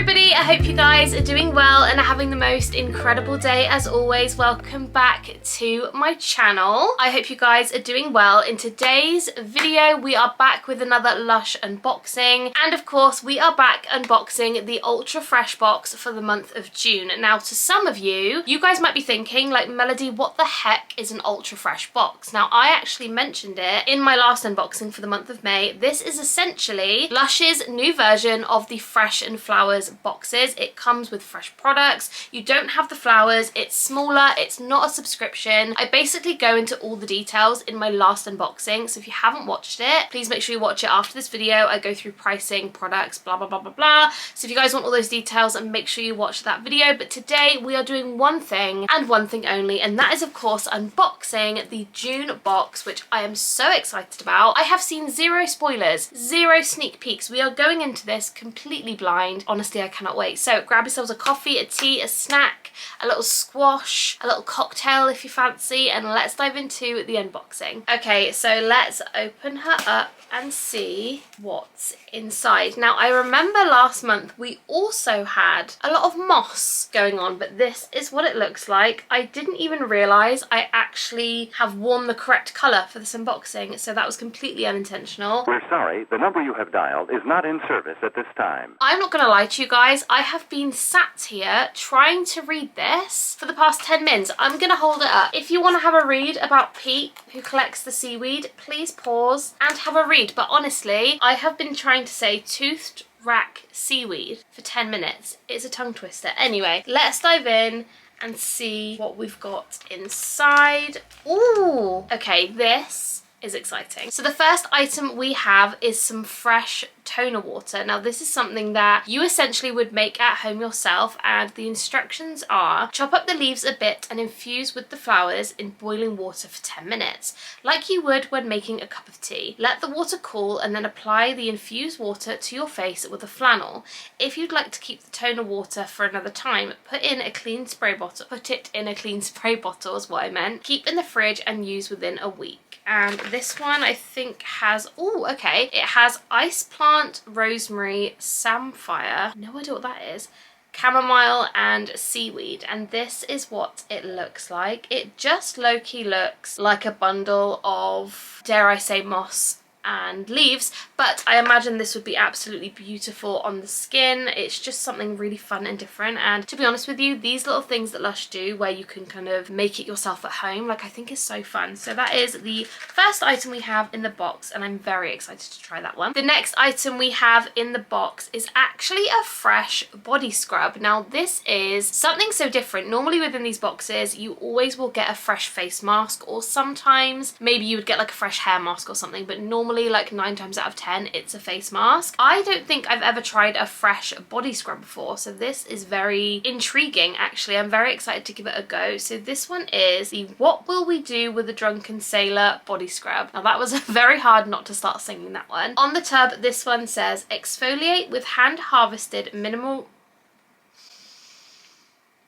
everybody, I hope you guys are doing well and are having the most incredible day as always. Welcome back to my channel. I hope you guys are doing well. In today's video we are back with another Lush unboxing, and of course we are back unboxing the Ultra Fresh box for the month of June. Now to some of you guys might be thinking like, Melody, what the heck is an Ultra Fresh box? Now I actually mentioned it in my last unboxing for the month of May. This is essentially Lush's new version of the Fresh and Flowers boxes. It comes with fresh products. You don't have the flowers. It's smaller. It's not a subscription. I basically go into all the details in my last unboxing, so if you haven't watched it, please make sure you watch it after this video. I go through pricing, products, blah blah blah blah blah. So if you guys want all those details, make sure you watch that video. But today we are doing one thing and one thing only, and that is of course unboxing the June box, which I am so excited about. I have seen zero spoilers, zero sneak peeks. We are going into this completely blind. Honestly, I cannot wait. So grab yourselves a coffee, a tea, a snack, a little squash, a little cocktail if you fancy, and let's dive into the unboxing. Okay, so let's open her up and see what's inside. Now I remember last month we also had a lot of moss going on, but this is what it looks like. I didn't even realise I actually have worn the correct colour for this unboxing, so that was completely unintentional. We're sorry, the number you have dialed is not in service at this time. I'm not gonna lie to you guys, I have been sat here trying to read this for the past 10 minutes. I'm gonna hold it up. If you want to have a read about Pete, who collects the seaweed, please pause and have a read. But honestly, I have been trying to say toothed rack seaweed for 10 minutes. It's a tongue twister. Anyway, let's dive in and see what we've got inside. Ooh, okay, this is exciting. So the first item we have is some fresh toner water. Now this is something that you essentially would make at home yourself, and the instructions are: chop up the leaves a bit and infuse with the flowers in boiling water for 10 minutes, like you would when making a cup of tea. Let the water cool and then apply the infused water to your face with a flannel. If you'd like to keep the toner water for another time, put it in a clean spray bottle is what I meant. Keep in the fridge and use within a week. And this one I think has, oh okay, it has ice plant, rosemary, samphire, no idea what that is, chamomile and seaweed, and this is what it looks like. It just low-key looks like a bundle of, dare I say, moss and leaves, but I imagine this would be absolutely beautiful on the skin. It's just something really fun and different, and to be honest with you, these little things that Lush do where you can kind of make it yourself at home, like, I think is so fun. So that is the first item we have in the box, and I'm very excited to try that one. The next item we have in the box is actually a fresh body scrub. Now this is something so different. Normally within these boxes you always will get a fresh face mask, or sometimes maybe you would get like a fresh hair mask or something, but normally like 9 times out of 10 it's a face mask. I don't think I've ever tried a fresh body scrub before, so this is very intriguing actually. I'm very excited to give it a go. So this one is the What Will We Do with a Drunken Sailor body scrub. Now that was very hard not to start singing that one. On the tub this one says exfoliate with hand harvested minimal.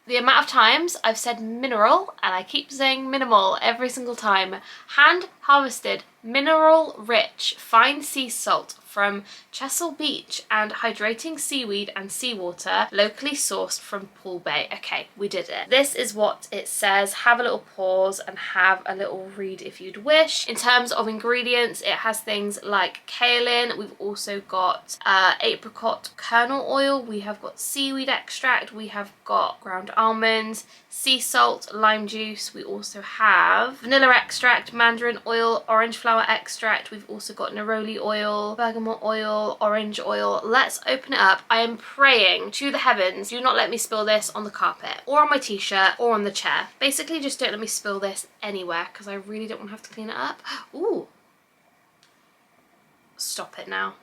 The amount of times I've said mineral and I keep saying minimal every single time. Hand harvested, mineral rich, fine sea salt from Chesil Beach and hydrating seaweed and seawater, locally sourced from Pool Bay. Okay, we did it. This is what it says. Have a little pause and have a little read if you'd wish. In terms of ingredients, it has things like kaolin. We've also got apricot kernel oil. We have got seaweed extract. We have got ground almonds, sea salt, lime juice. We also have vanilla extract, mandarin oil, orange flower extract. We've also got neroli oil, bergamot oil, orange oil. Let's open it up. I am praying to the heavens, do not let me spill this on the carpet or on my t-shirt or on the chair. Basically just don't let me spill this anywhere, because I really don't want to have to clean it up. Ooh. Stop it now.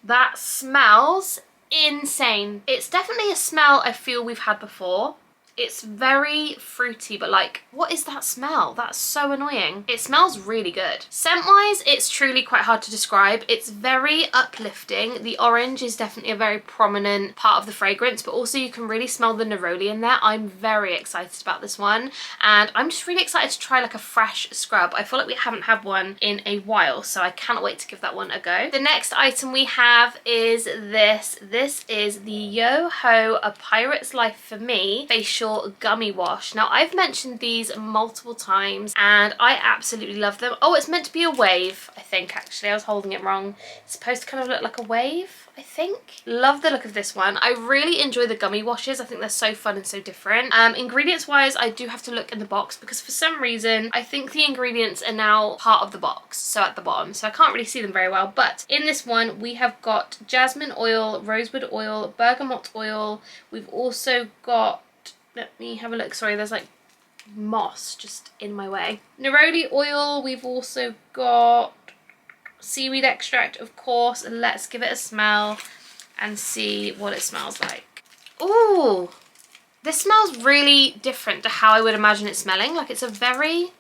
That smells insane. It's definitely a smell I feel we've had before. It's very fruity, but like, what is that smell? That's so annoying. It smells really good. Scent-wise, it's truly quite hard to describe. It's very uplifting. The orange is definitely a very prominent part of the fragrance, but also you can really smell the neroli in there. I'm very excited about this one, and I'm just really excited to try like a fresh scrub. I feel like we haven't had one in a while, so I cannot wait to give that one a go. The next item we have is this. This is the Yo-Ho A Pirate's Life for Me facial gummy wash. Now, I've mentioned these multiple times and I absolutely love them. Oh, it's meant to be a wave, I think. Actually, I was holding it wrong. It's supposed to kind of look like a wave, I think. Love the look of this one. I really enjoy the gummy washes. I think they're so fun and so different. Ingredients wise, I do have to look in the box because for some reason I think the ingredients are now part of the box, so at the bottom, so I can't really see them very well. But in this one we have got jasmine oil, rosewood oil, bergamot oil. We've also got, let me have a look, sorry, there's like moss just in my way. Neroli oil. We've also got seaweed extract, of course, and let's give it a smell and see what it smells like. Ooh, this smells really different to how I would imagine it smelling. Like, it's a very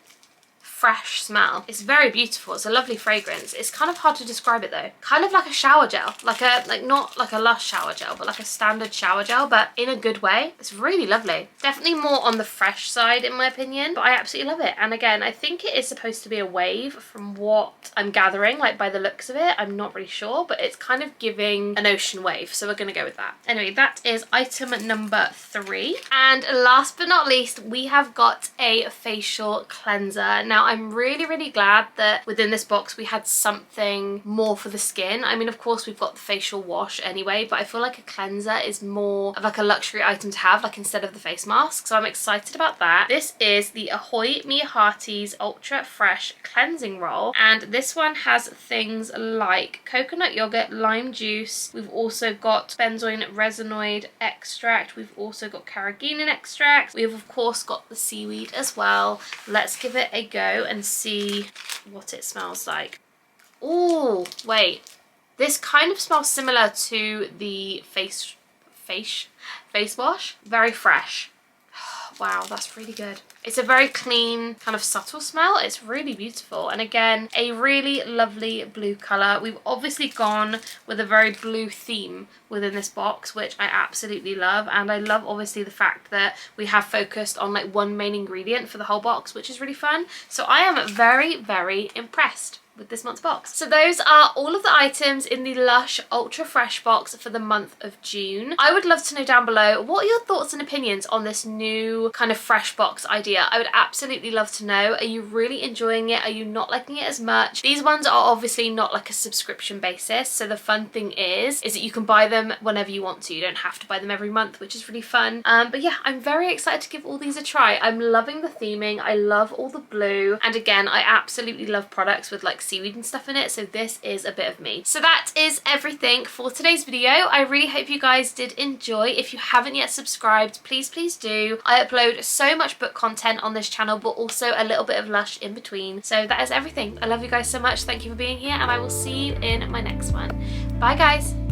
fresh smell. It's very beautiful. It's a lovely fragrance. It's kind of hard to describe it though. Kind of like a shower gel, like not like a Lush shower gel, but like a standard shower gel, but in a good way. It's really lovely. Definitely more on the fresh side in my opinion, but I absolutely love it. And again, I think it is supposed to be a wave from what I'm gathering, like by the looks of it. I'm not really sure, but it's kind of giving an ocean wave, so we're gonna go with that. Anyway, that is item number 3. And last but not least, we have got a facial cleanser. Now, I'm really glad that within this box we had something more for the skin. I mean, of course we've got the facial wash anyway, but I feel like a cleanser is more of like a luxury item to have, like instead of the face mask, so I'm excited about that. This is the Ahoy Mia Hearties Ultra Fresh Cleansing Roll, and this one has things like coconut yogurt, lime juice. We've also got benzoin resinoid extract. We've also got carrageenan extract. We've of course got the seaweed as well. Let's give it a go and see what it smells like. Oh, wait. This kind of smells similar to the face wash. Very fresh. Wow, that's really good. It's a very clean, kind of subtle smell. It's really beautiful. And again, a really lovely blue colour. We've obviously gone with a very blue theme within this box, which I absolutely love. And I love obviously the fact that we have focused on like one main ingredient for the whole box, which is really fun. So I am very impressed with this month's box. So those are all of the items in the Lush Ultra Fresh box for the month of June. I would love to know down below, what are your thoughts and opinions on this new kind of fresh box idea? I would absolutely love to know. Are you really enjoying it? Are you not liking it as much? These ones are obviously not like a subscription basis, so the fun thing is that you can buy them whenever you want to. You don't have to buy them every month, which is really fun. But yeah, I'm very excited to give all these a try. I'm loving the theming. I love all the blue, and again, I absolutely love products with like seaweed and stuff in it, so this is a bit of me. So that is everything for today's video. I really hope you guys did enjoy. If you haven't yet subscribed, please do. I upload so much book content on this channel, but also a little bit of Lush in between. So that is everything. I love you guys so much. Thank you for being here, and I will see you in my next one. Bye guys.